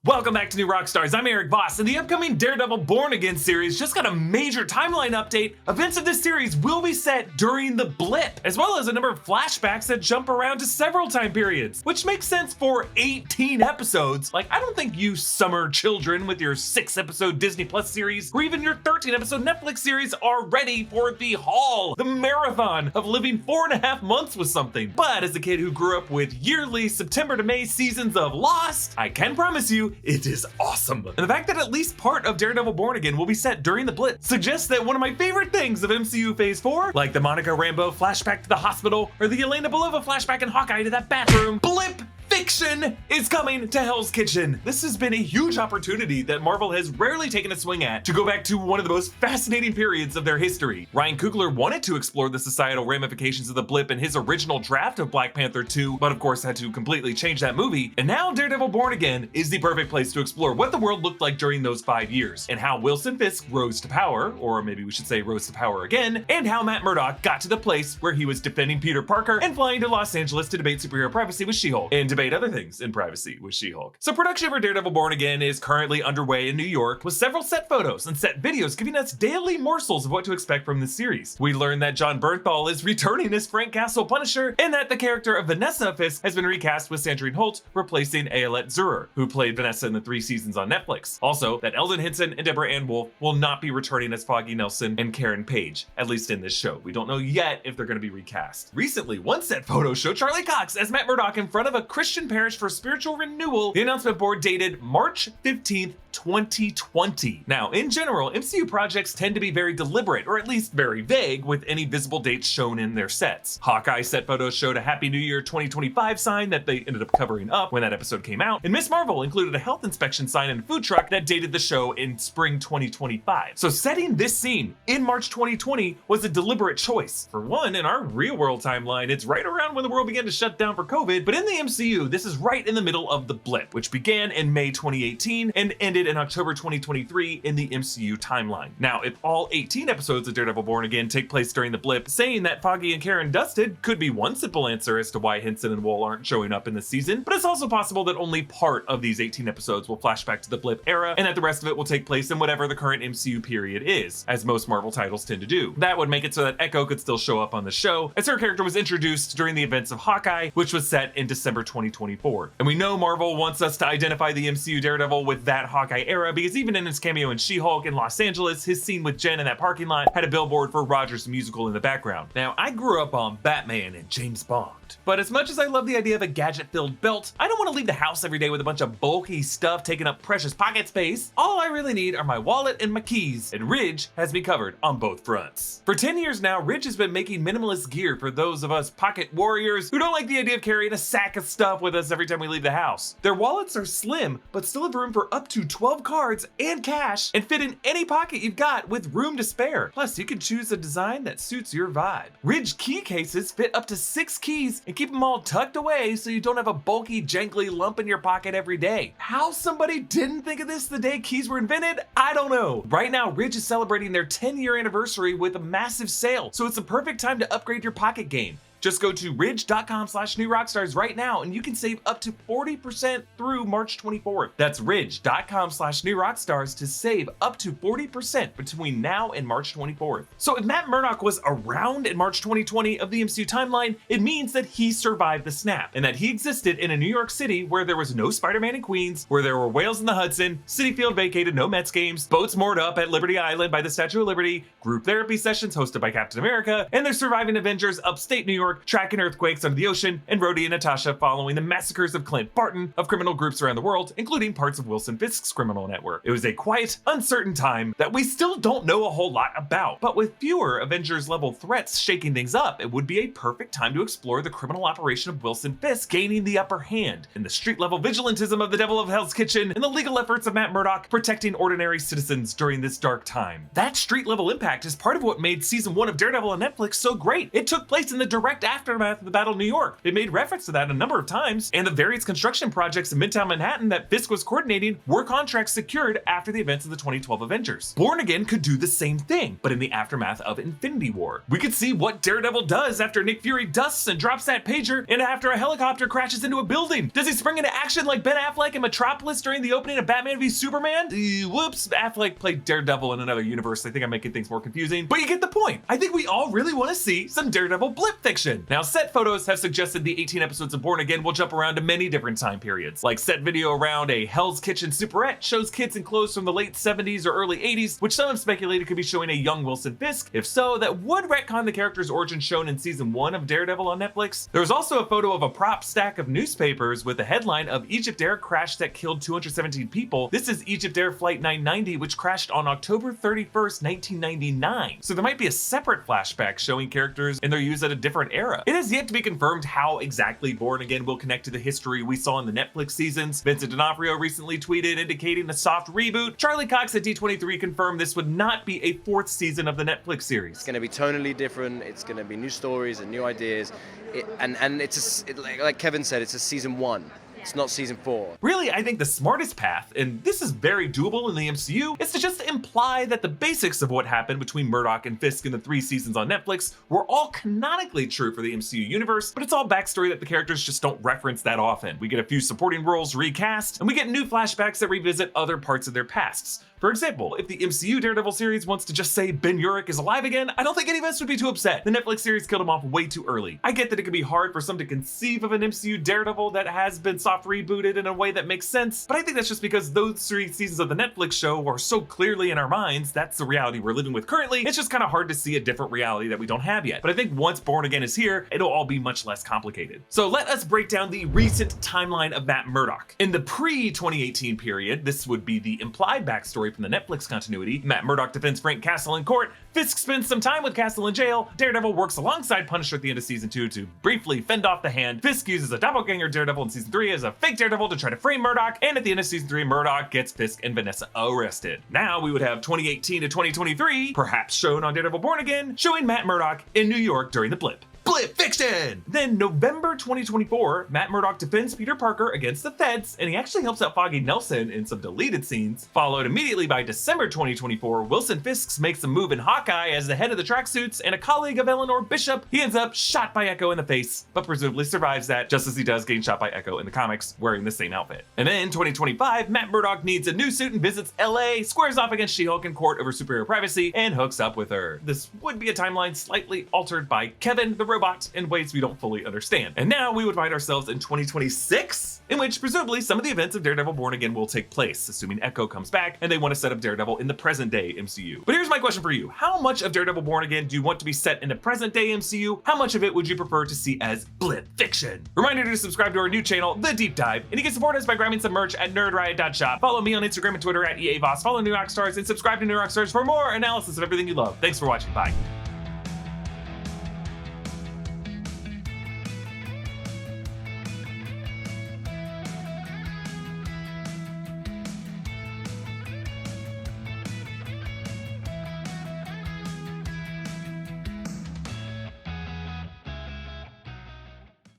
Welcome back to New Rockstars. I'm Erik Voss, and the upcoming Daredevil Born Again series just got a major timeline update. Events of this series will be set during the Blip, as well as a number of flashbacks that jump around to several time periods, which makes sense for 18 episodes. Like, I don't think you summer children with your 6-episode Disney Plus series, or even your 13-episode Netflix series are ready for the haul, the marathon of living 4.5 months with something. But as a kid who grew up with yearly September to May seasons of Lost, I can promise you, it is awesome. And the fact that at least part of Daredevil Born Again will be set during the Blip suggests that one of my favorite things of MCU Phase 4, like the Monica Rambeau flashback to the hospital, or the Elena Belova flashback in Hawkeye to that bathroom, Blip fiction is coming to Hell's Kitchen. This has been a huge opportunity that Marvel has rarely taken a swing at to go back to one of the most fascinating periods of their history. Ryan Coogler wanted to explore the societal ramifications of the Blip in his original draft of Black Panther 2, but of course had to completely change that movie. And now Daredevil Born Again is the perfect place to explore what the world looked like during those 5 years, and how Wilson Fisk rose to power, or maybe we should say rose to power again, and how Matt Murdock got to the place where he was defending Peter Parker and flying to Los Angeles to debate superhero privacy with She-Hulk, and debate other things in privacy with She-Hulk. So production for Daredevil Born Again is currently underway in New York, with several set photos and set videos giving us daily morsels of what to expect from the series. We learned that John Bernthal is returning as Frank Castle Punisher, and that the character of Vanessa Fisk has been recast with Sandrine Holt replacing Ayelet Zurer, who played Vanessa in the 3 seasons on Netflix. Also, that Eldon Henson and Deborah Ann Woll will not be returning as Foggy Nelson and Karen Page, at least in this show. We don't know yet if they're going to be recast. Recently, one set photo showed Charlie Cox as Matt Murdock in front of a Christian parish for spiritual renewal. The announcement board dated March 15th, 2020. Now, in general, MCU projects tend to be very deliberate, or at least very vague, with any visible dates shown in their sets. Hawkeye set photos showed a Happy New Year 2025 sign that they ended up covering up when that episode came out, and Miss Marvel included a health inspection sign and a food truck that dated the show in spring 2025. So setting this scene in March 2020 was a deliberate choice. For one, in our real-world timeline, it's right around when the world began to shut down for COVID, but in the MCU, this is right in the middle of the Blip, which began in May 2018 and ended in October 2023 in the MCU timeline. Now, if all 18 episodes of Daredevil Born Again take place during the Blip, saying that Foggy and Karen dusted could be one simple answer as to why Henson and Woll aren't showing up in this season, but it's also possible that only part of these 18 episodes will flash back to the Blip era, and that the rest of it will take place in whatever the current MCU period is, as most Marvel titles tend to do. That would make it so that Echo could still show up on the show, as her character was introduced during the events of Hawkeye, which was set in December 2024. And we know Marvel wants us to identify the MCU Daredevil with that Hawkeye era, because even in his cameo in She-Hulk in Los Angeles, his scene with Jen in that parking lot had a billboard for Rogers musical in the background. Now, I grew up on Batman and James Bond, but as much as I love the idea of a gadget-filled belt, I don't want to leave the house every day with a bunch of bulky stuff taking up precious pocket space. All I really need are my wallet and my keys, and Ridge has me covered on both fronts. For 10 years now, Ridge has been making minimalist gear for those of us pocket warriors who don't like the idea of carrying a sack of stuff with us every time we leave the house. Their wallets are slim, but still have room for up to 12 cards and cash, and fit in any pocket you've got with room to spare. Plus, you can choose a design that suits your vibe. Ridge key cases fit up to 6 keys and keep them all tucked away so you don't have a bulky, jangly lump in your pocket every day. How somebody didn't think of this the day keys were invented, I don't know. Right now, Ridge is celebrating their 10-year anniversary with a massive sale, so it's the perfect time to upgrade your pocket game. Just go to ridge.com/newrockstars right now and you can save up to 40% through March 24th. That's ridge.com/newrockstars to save up to 40% between now and March 24th. So if Matt Murdock was around in March 2020 of the MCU timeline, it means that he survived the snap, and that he existed in a New York City where there was no Spider-Man in Queens, where there were whales in the Hudson, Citi Field vacated, no Mets games, boats moored up at Liberty Island by the Statue of Liberty, group therapy sessions hosted by Captain America, and they're surviving Avengers upstate New York, tracking earthquakes under the ocean, and Rhodey and Natasha following the massacres of Clint Barton of criminal groups around the world, including parts of Wilson Fisk's criminal network. It was a quiet, uncertain time that we still don't know a whole lot about, but with fewer Avengers-level threats shaking things up, it would be a perfect time to explore the criminal operation of Wilson Fisk gaining the upper hand, and the street-level vigilantism of the Devil of Hell's Kitchen, and the legal efforts of Matt Murdock protecting ordinary citizens during this dark time. That street-level impact is part of what made season 1 of Daredevil on Netflix so great. It took place in the direct direct aftermath of the Battle of New York. They made reference to that a number of times, and the various construction projects in Midtown Manhattan that Fisk was coordinating were contracts secured after the events of the 2012 Avengers. Born Again could do the same thing, but in the aftermath of Infinity War. We could see what Daredevil does after Nick Fury dusts and drops that pager, and after a helicopter crashes into a building. Does he spring into action like Ben Affleck in Metropolis during the opening of Batman v Superman? Whoops, Affleck played Daredevil in another universe. I think I'm making things more confusing, but you get the point. I think we all really want to see some Daredevil blip fiction. Now, set photos have suggested the 18 episodes of Born Again will jump around to many different time periods. Like set video around a Hell's Kitchen superette shows kids in clothes from the late 70s or early 80s, which some have speculated could be showing a young Wilson Fisk. If so, that would retcon the character's origin shown in season 1 of Daredevil on Netflix. There was also a photo of a prop stack of newspapers with the headline of Egypt Air crash that killed 217 people. This is Egypt Air Flight 990, which crashed on October 31st, 1999. So there might be a separate flashback showing characters in their use at a different era. It has yet to be confirmed how exactly Born Again will connect to the history we saw in the Netflix seasons. Vincent D'Onofrio recently tweeted indicating a soft reboot. Charlie Cox at D23 confirmed this would not be a 4th season of the Netflix series. It's going to be tonally different. It's going to be new stories and new ideas. Like Kevin said, it's a season 1. It's not season 4. Really, I think the smartest path, and this is very doable in the MCU, is to just imply that the basics of what happened between Murdock and Fisk in the 3 seasons on Netflix were all canonically true for the MCU universe, but it's all backstory that the characters just don't reference that often. We get a few supporting roles recast, and we get new flashbacks that revisit other parts of their pasts. For example, if the MCU Daredevil series wants to just say Ben Urich is alive again, I don't think any of us would be too upset. The Netflix series killed him off way too early. I get that it can be hard for some to conceive of an MCU Daredevil that has been soft rebooted in a way that makes sense, but I think that's just because those 3 seasons of the Netflix show are so clearly in our minds. That's the reality we're living with currently. It's just kind of hard to see a different reality that we don't have yet. But I think once Born Again is here, it'll all be much less complicated. So let us break down the recent timeline of Matt Murdock. In the pre-2018 period, this would be the implied backstory from the Netflix continuity. Matt Murdock defends Frank Castle in court. Fisk spends some time with Castle in jail. Daredevil works alongside Punisher at the end of season 2 to briefly fend off the Hand. Fisk uses a doppelganger Daredevil in season 3 as a fake Daredevil to try to frame Murdock, and at the end of season 3, Murdock gets Fisk and Vanessa arrested. Now we would have 2018 to 2023, perhaps shown on Daredevil Born Again, showing Matt Murdock in New York during the Blip. Blip fiction! Then November 2024, Matt Murdock defends Peter Parker against the feds, and he actually helps out Foggy Nelson in some deleted scenes. Followed immediately by December 2024, Wilson Fisk makes a move in Hawkeye as the head of the tracksuits, and a colleague of Eleanor Bishop, he ends up shot by Echo in the face, but presumably survives that, just as he does getting shot by Echo in the comics, wearing the same outfit. And then 2025, Matt Murdock needs a new suit and visits LA, squares off against She-Hulk in court over superior privacy, and hooks up with her. This would be a timeline slightly altered by Kevin the robot in ways we don't fully understand. And now we would find ourselves in 2026, in which presumably some of the events of Daredevil Born Again will take place, assuming Echo comes back and they want to set up Daredevil in the present day MCU. But here's my question for you. How much of Daredevil Born Again do you want to be set in the present day MCU? How much of it would you prefer to see as blip fiction? Reminder to subscribe to our new channel, The Deep Dive, and you can support us by grabbing some merch at nerdriot.shop. Follow me on Instagram and Twitter at EA Voss, follow New Rockstars, and subscribe to New Rockstars for more analysis of everything you love. Thanks for watching, bye.